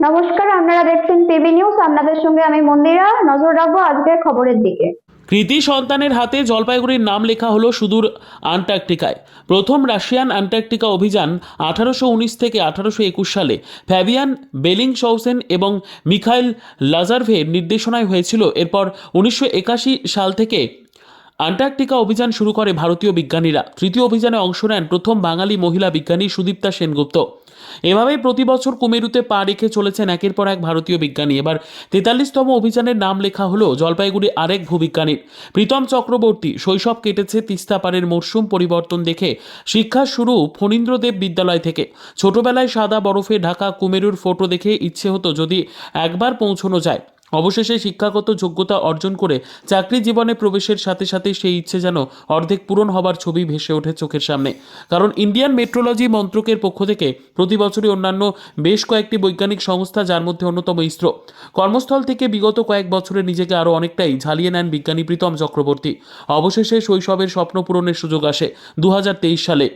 নমস্কার, আপনারা দেখছেন পিবি নিউজ। আপনাদের সঙ্গে আমি মন্দিরা। নজর রাখবো আজকের খবরের দিকে। কৃতি সন্তানের হাতে জলপাইগুড়ির নাম লেখা হলো সুদূর আন্টার্কটিকায়। প্রথম রাশিয়ান আন্টার্কটিকা অভিযান 1819 থেকে 1821 সালে ফ্যাবিয়ান বেলিংশাউসেন এবং মিখাইল লাজারভের নির্দেশনায় হয়েছিল। এরপর 1981 সাল থেকে আন্টার্কটিকা অভিযান শুরু করে ভারতীয় বিজ্ঞানীরা। তৃতীয় অভিযানে অংশ নেন প্রথম বাঙালি মহিলা বিজ্ঞানী সুদীপ্তা সেনগুপ্ত। এভাবেই প্রতি বছর কুমেরুতে পা রেখে চলেছেন একের পর এক ভারতীয় বিজ্ঞানী। এবার 43তম অভিযানের নাম লেখা হলো জলপাইগুড়ি আরেক ভূবিজ্ঞানীর, প্রীতম চক্রবর্তী। শৈশব কেটেছে তিস্তা পাড়ের মরশুম পরিবর্তন দেখে। শিক্ষা শুরু ফণীন্দ্রদেব বিদ্যালয় থেকে। ছোটবেলায় সাদা বরফে ঢাকা কুমেরুর ফটো দেখে ইচ্ছে হতো যদি একবার পৌঁছানো যায়। অবশেষে শিক্ষাগত যোগ্যতা অর্জন করে চাকরি জীবনে প্রবেশের সাথে সাথে সেই ইচ্ছে যেন অর্ধেক পূরণ হবার ছবি ভেসে ওঠে চোখের সামনে। কারণ ইন্ডিয়ান মেট্রোলজি মন্ত্রকের পক্ষ থেকে প্রতি বছরই অন্যান্য বেশ কয়েকটি বৈজ্ঞানিক সংস্থা, যার মধ্যে অন্যতম ইসরো, কর্মস্থল থেকে বিগত কয়েক বছরে নিজেকে আরও অনেকটাই ঝালিয়ে নেন বিজ্ঞানী প্রীতম চক্রবর্তী। অবশেষে শৈশবের স্বপ্ন পূরণের সুযোগ আসে 2023 সালে।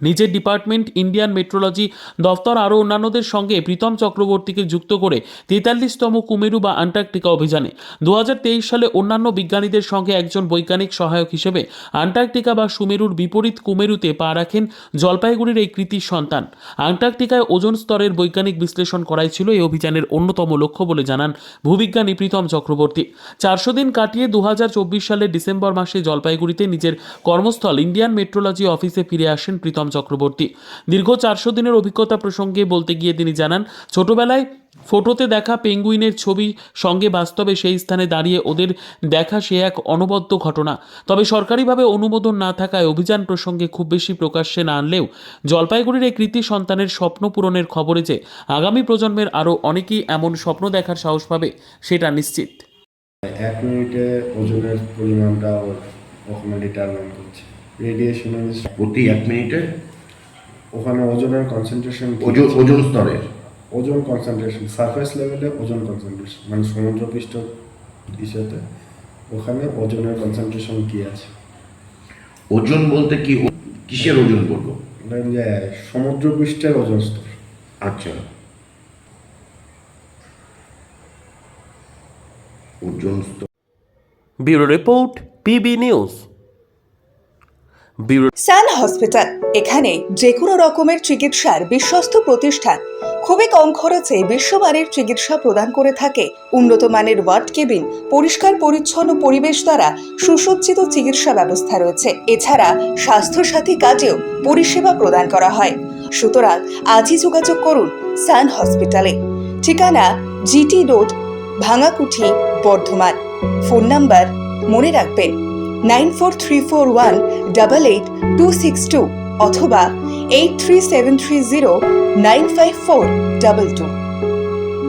নিজের ডিপার্টমেন্ট ইন্ডিয়ান মেট্রোলজি দফতর আরও অন্যান্যদের সঙ্গে প্রীতম চক্রবর্তীকে যুক্ত করে 43তম কুমেরু বা আন্টার্কটিকা অভিযানে 2023 সালে অন্যান্য বিজ্ঞানীদের সঙ্গে একজন বৈজ্ঞানিক সহায়ক হিসেবে আন্টার্কটিকা বা সুমেরুর বিপরীত কুমেরুতে পা রাখেন জলপাইগুড়ির এই কৃতি সন্তান। আন্টার্কটিকায় ওজোন স্তরের বৈজ্ঞানিক বিশ্লেষণ করাই ছিল এই অভিযানের অন্যতম লক্ষ্য বলে জানান ভূবিজ্ঞানী প্রীতম চক্রবর্তী। 400 দিন কাটিয়ে 2024 সালের ডিসেম্বর মাসে জলপাইগুড়িতে নিজের কর্মস্থল ইন্ডিয়ান মেট্রোলজি অফিসে ফিরে আসেন প্রীতম চক্রবর্তী। দীর্ঘ 400 দিনের অভিজ্ঞতা প্রসঙ্গে বলতে গিয়ে তিনি জানান, ছোটবেলায় ফটোতে দেখা পেঙ্গুইনের ছবি সঙ্গে বাস্তবে সেই স্থানে দাঁড়িয়ে ওদের দেখা সে এক অনবদ্য ঘটনা। তবে সরকারিভাবে অনুমোদন না থাকায় অভিযান প্রসঙ্গে খুব বেশি প্রকাশ্যে না আনলেও জলপাইগুড়ির এই কৃতি সন্তানের স্বপ্ন পূরণের খবরে যে আগামী প্রজন্মের আরও অনেকেই এমন স্বপ্ন দেখার সাহস পাবে সেটা নিশ্চিত। 1 মিনিটে ওজনের পরিমাণটা ওখানে ডিটারমাইন করছে। রেডিয়েশনের প্রতি 1 মিনিটে ওখানে ওজনের কনসেন্ট্রেশন, ওজন স্তরের ওজন কনসেন্ট্রেশন, সারফেস লেভেলে ওজন কনসেন্ট্রেশন, মানে সমুদ্রপৃষ্ঠ ইস্যুতে ওখানে ওজনের কনসেন্ট্রেশন কি আছে। ওজন বলতে কি, কিসের ওজন করবো? ধরেন যে সমুদ্রপৃষ্ঠের ওজন স্তর। আচ্ছা, ওজন স্তর। Bureau report, PB news. Sun hospital, এখানে যে কোনো রকমের চিকিৎসার বিশ্বস্ত প্রতিষ্ঠান। খুবই কম খরচে বিশ্বমানের চিকিৎসা প্রদান করে থাকে। উন্নত মানের ওয়ার্ড কেবিন, পরিষ্কার পরিচ্ছন্ন পরিবেশ দ্বারা সুসজ্জিত চিকিৎসা ব্যবস্থা রয়েছে। এছাড়া স্বাস্থ্যসাথী কাজেও পরিষেবা প্রদান করা হয়। সুতরাং আজই যোগাযোগ করুন সান হসপিটালে। ঠিকানা GT road, Bhangakuthi, Bardhaman. Phone number মনে রাখবেন 9434188262 অথবা 83730954222।